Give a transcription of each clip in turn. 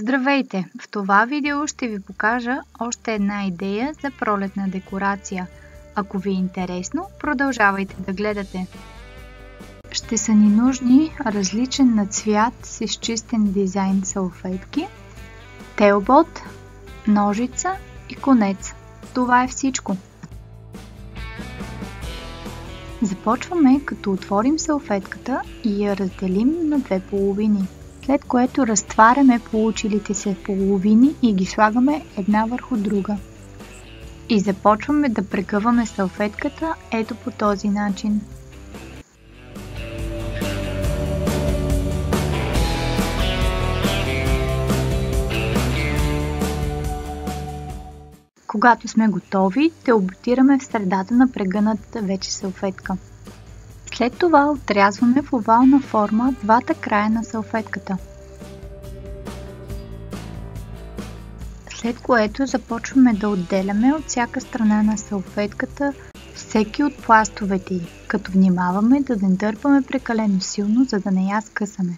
Здравейте! В това видео ще ви покажа още една идея за пролетна декорация. Ако ви е интересно, продължавайте да гледате. Ще са ни нужни различен на цвят с изчистен дизайн салфетки, телбот, ножица и конец. Това е всичко. Започваме като отворим салфетката и я разделим на две половини, след което разтваряме получилите се половини и ги слагаме една върху друга. И започваме да прегъваме салфетката ето по този начин. Когато сме готови, телботираме в средата на прегънатата вече салфетка. След това отрязваме в овална форма двата края на салфетката. След което започваме да отделяме от всяка страна на салфетката всеки от пластовете й, като внимаваме да не дърпаме прекалено силно, за да не я скъсаме.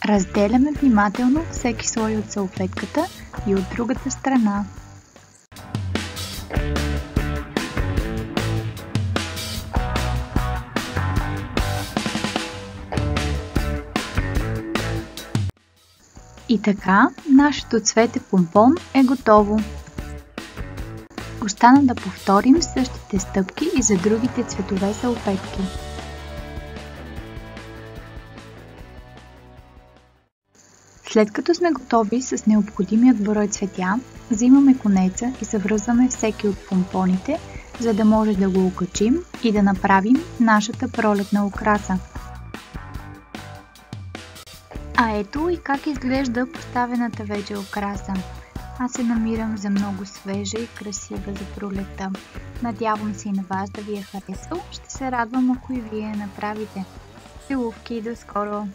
Разделяме внимателно всеки слой от салфетката и от другата страна. И така, нашето цвете помпон е готово. Остана да повторим същите стъпки и за другите цветове салфетки. След като сме готови с необходимият брой цветя, взимаме конеца и завръзваме всеки от помпоните, за да може да го окачим и да направим нашата пролетна украса. А ето и как изглежда поставената вече украса. Аз се намирам за много свежа и красива за пролетта. Надявам се и на вас да ви е харесал. Ще се радвам, ако и вие я направите. Целувки и до скоро!